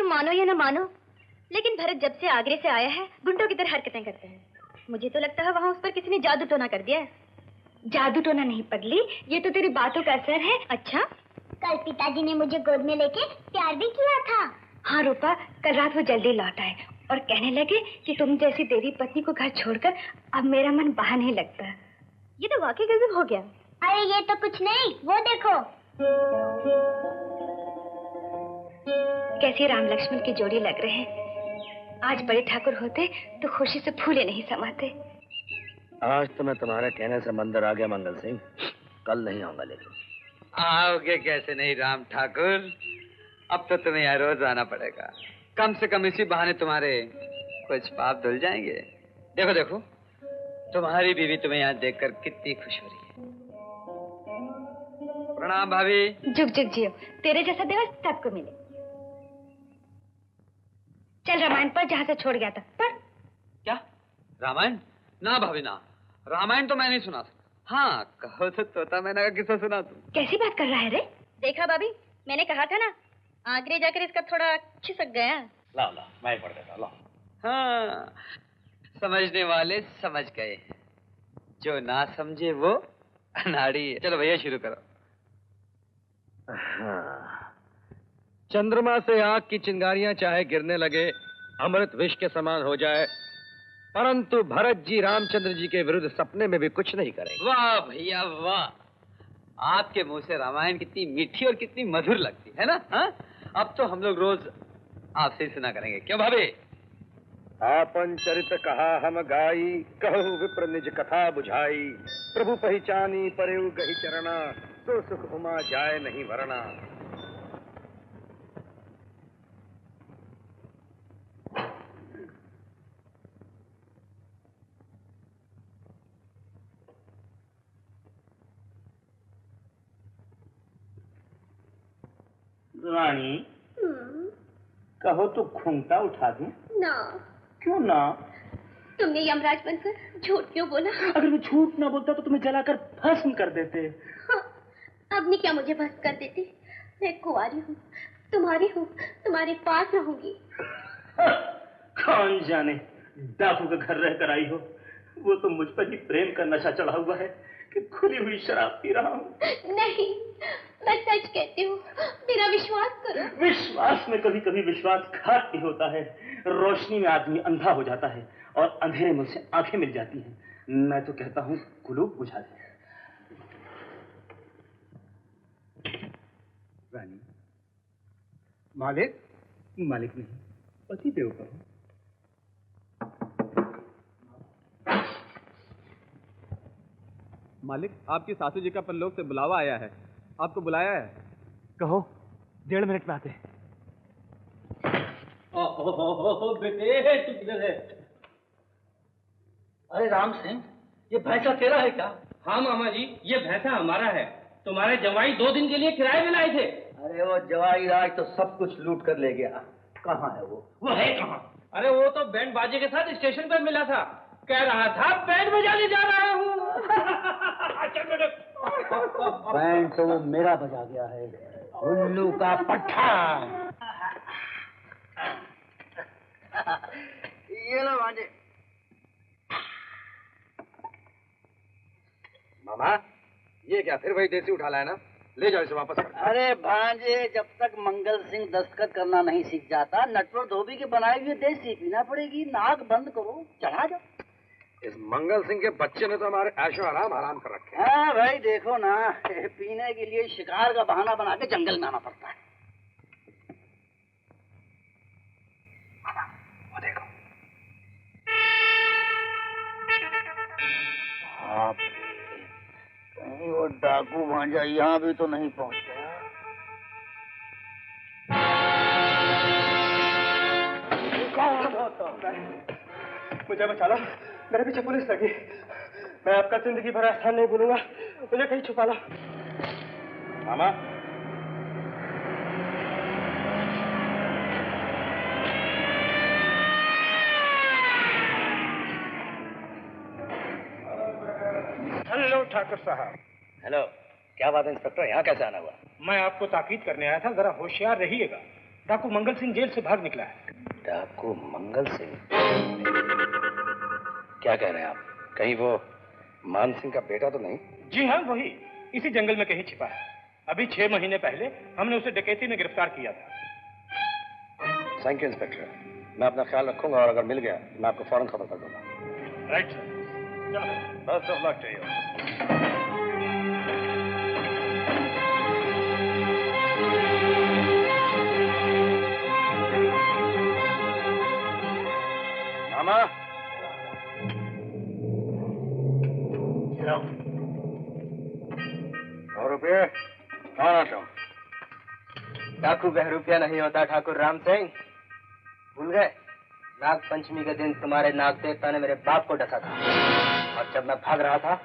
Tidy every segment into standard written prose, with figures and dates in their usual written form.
मानो या ना मानो, लेकिन भरत जब से आगरे से आया है गुंडों की तरह हरकतें करते हैं। मुझे तो लगता है वहाँ उस पर किसी ने जादू टोना कर दिया है। जादू टोना नहीं पगली, ये तो तेरी बातों का असर है। अच्छा, कल पिताजी ने मुझे गोद में लेके प्यार भी किया था। हाँ रूपा, कल रात वो जल्दी लौट आए और कहने लगे कि तुम जैसी देवी पत्नी को घर छोड़कर अब मेरा मन वहाँ नहीं लगता। ये तो वाकई गजब हो गया। अरे ये तो कुछ नहीं, वो देखो। कैसी राम लक्ष्मण की जोड़ी लग रहे हैं। आज बड़े ठाकुर होते तो खुशी से फूले नहीं समाते। आज तो मैं तुम्हारे कहने से मंदिर आ गया मंगल सिंह, कल नहीं आऊंगा। लेकिन आओगे कैसे नहीं राम ठाकुर, अब तो तुम्हें यहाँ रोज आना पड़ेगा। कम से कम इसी बहाने तुम्हारे कुछ पाप धुल जाएंगे। देखो देखो, तुम्हारी बीवी तुम्हें यहाँ देखकर कितनी खुश हो रही है। प्रणाम भाभी। जुग जुग जियो, तेरे जैसा देवर सबको मिले। चल रामायण पर, जहाँ से छोड़ गया था पर। क्या रामायण? ना भाभी ना, रामायण तो मैं नहीं सुना था। हाँ कहो तो तोता मैंने का किस्सा सुना तू। कैसी बात कर रहा है रे? देखा भाभी, मैंने कहा था ना, आगरे जाकर इसका थोड़ा खिसक गया। लाओ लाओ, मैं ही पढ़ देता हूँ। हाँ, समझने वाले समझ गए, जो ना समझे वो अनाड़ी है। चलो भैया शुरू करो। हाँ। चंद्रमा से आग की चिंगारियां चाहे गिरने लगे, अमृत विष के समान हो जाए, परंतु भरत जी रामचंद्र जी के विरुद्ध सपने में भी कुछ नहीं करेंगे। वाह भैया वाह, आपके मुंह से रामायण कितनी मीठी और कितनी मधुर लगती है ना। हाँ, अब तो हम लोग रोज आपसे ही सुना करेंगे, क्यों भाभी? आपन चरित कहा हम गाई, कहु विप्र निज कथा बुझाई, प्रभु पहचानी परेउ गहि चरना, तो सुख उमा जाए नहीं वरना। रानी, कहो तो घूंघटा उठा दूं? ना। क्यों ना? तुमने यमराज बनकर झूठ क्यों बोला? अगर मैं झूठ ना बोलता तो तुम्हें जलाकर भस्म कर देते। हाँ, अब नहीं क्या मुझे भस्म कर देती? मैं कुंवारी हूँ, तुम्हारी हूँ, तुम्हारे पास रहूंगी। कौन जाने डाकू के घर रहकर आई हो, वो तो मुझ पर ही प्रेम का नशा चढ़ा हुआ है कि खुली हुई शराब पी रहा हूँ। नहीं, मैं सच कहती हूँ, मेरा विश्वास करो। विश्वास में कभी कभी विश्वासघात भी होता है। रोशनी में आदमी अंधा हो जाता है और अंधेरे में उसे आंखें मिल जाती हैं। मैं तो कहता हूँ कुलूप बुझा दे। रानी, मालिक? मालिक नहीं, पति देव का हूँ। मालिक, आपकी सासू जी का परलोक से बुलावा आया है, आपको बुलाया है। कहो, 1.5 मिनट में आते। बेटे तू किधर है? अरे राम सिंह, ये भैंसा तेरा है क्या? हाँ मामा जी, ये भैंसा हमारा है। तुम्हारे जवाई 2 दिन के लिए किराए में लाए थे। अरे वो जवाई राज तो सब कुछ लूट कर ले गया। कहाँ है वो? वो है कहाँ? अरे वो तो बैंड बाजे के साथ स्टेशन पर मिला था, कह रहा था बैंड बजाने जा रहा हूँ। बैंड तो वो मेरा बजा गया है, उल्लू का पट्टा। ये लो भांजे। मामा, ये क्या फिर वही देसी उठा लाया ना? ले जाओ इसे वापस कर। अरे भांजे, जब तक मंगल सिंह दस्तखत करना नहीं सीख जाता, नटवर धोबी के बनाई हुई देसी पीना पड़ेगी। नाक बंद करो, चढ़ा जाओ। इस मंगल सिंह के बच्चे ने तो हमारे ऐशो आराम हराम कर रखे। हाँ भाई देखो ना, पीने के लिए शिकार का बहाना बना के जंगल में आना पड़ता है। वो देखो। हाँ, कहीं वो डाकू भांजा यहाँ भी तो नहीं पहुँच गया। मुझे बचा लो, मेरे पीछे पुलिस लगी। मैं आपका जिंदगी भर एहसान नहीं भूलूंगा, मुझे कहीं छुपा लो। मामा, हेलो ठाकुर साहब। हेलो, क्या बात है इंस्पेक्टर, यहाँ कैसे आना हुआ? मैं आपको ताकीद करने आया था, जरा होशियार रहिएगा। डाकू मंगल सिंह जेल से भाग निकला है। डाकू मंगल सिंह? क्या कह रहे हैं आप? कहीं वो मान सिंह का बेटा तो नहीं? जी हाँ, वही इसी जंगल में कहीं छिपा है। अभी 6 महीने पहले हमने उसे डकैती में गिरफ्तार किया था। थैंक यू इंस्पेक्टर, मैं अपना ख्याल रखूंगा और अगर मिल गया मैं आपको फौरन खबर कर दूंगा। राइट सर, चलो best of luck to you. मामा, 100 रुपये कौन आता हूँ? डाकू बहरूपिया नहीं होता ठाकुर राम सिंह, भूल गए? नाग पंचमी के दिन तुम्हारे नाग देवता ने मेरे बाप को डसा था और जब मैं भाग रहा था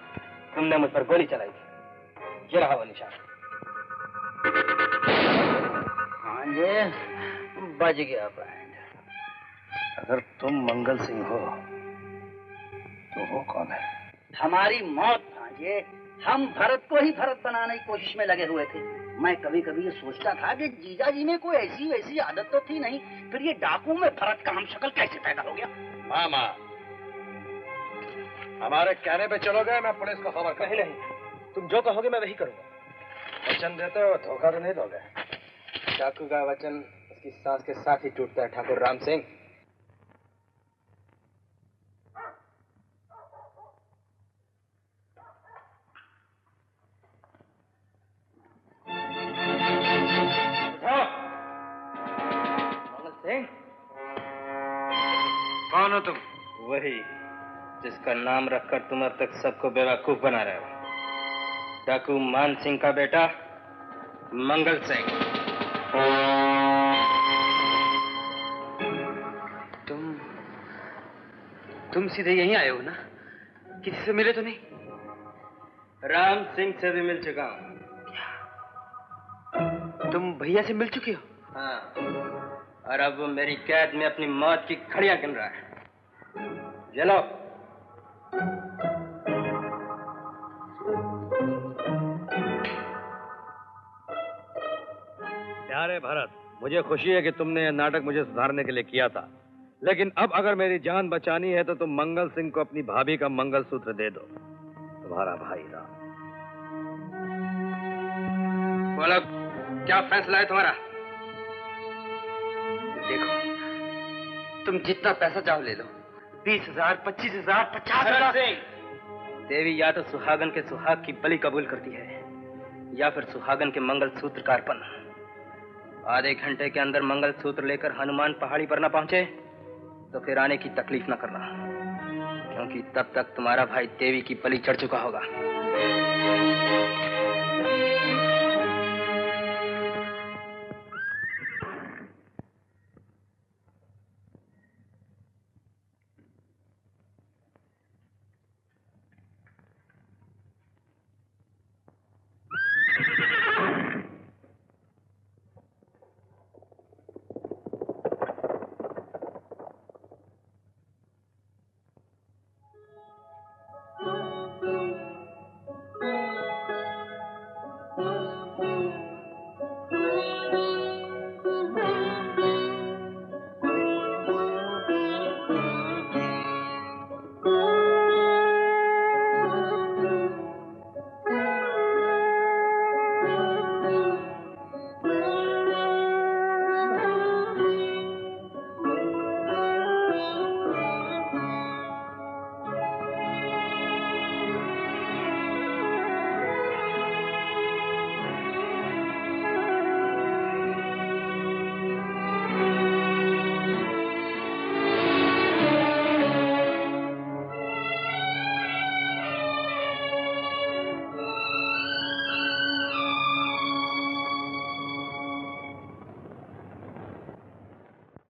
तुमने मुझ पर गोली चलाई थी। ये रहा वो निशान। हाँ ये बच गया बैंड। अगर तुम मंगल सिंह हो तो वो कौन है? हमारी मौत भांजे, हम भरत को ही भरत बनाने की कोशिश में लगे हुए थे। मैं कभी कभी ये सोचता था कि जीजा जी में कोई ऐसी वैसी आदत तो थी नहीं, फिर ये डाकू में भरत का हम शक्ल कैसे पैदा हो गया? मामा, हमारे कहने पे चलोगे? मैं पुलिस को खबर कर। नहीं, तुम जो कहोगे मैं वही करूंगा। वचन देते हो, धोखा तो नहीं दोगे? डाकू का वचन उसकी सांस के साथ ही टूटता है ठाकुर राम सिंह। कौन हो तुम? वही जिसका नाम रखकर तुम अब तक सबको बेवकूफ बना रहे हो। डाकू मान सिंह का बेटा मंगल सिंह। तुम सीधे यहीं आए हो ना? किसी से मिले तो नहीं? राम सिंह से भी मिल चुका हूँ। तुम भैया से मिल चुके हो? हाँ, और अब वो मेरी कैद में अपनी मौत की घड़ियां गिन रहा है। चलो। प्यारे भरत, मुझे खुशी है कि तुमने यह नाटक मुझे सुधारने के लिए किया था, लेकिन अब अगर मेरी जान बचानी है तो तुम मंगल सिंह को अपनी भाभी का मंगलसूत्र दे दो। तुम्हारा भाई राम। बोलो, क्या फैसला है तुम्हारा? देखो, तुम जितना पैसा चाहो ले लो। 20,000, 25,000, 50,000। देवी या तो सुहागन के सुहाग की बलि कबूल करती है या फिर सुहागन के मंगलसूत्र का अर्पण। आधे घंटे के अंदर मंगलसूत्र लेकर हनुमान पहाड़ी पर न पहुंचे तो फिर आने की तकलीफ न करना, क्योंकि तब तक तुम्हारा भाई देवी की बलि चढ़ चुका होगा।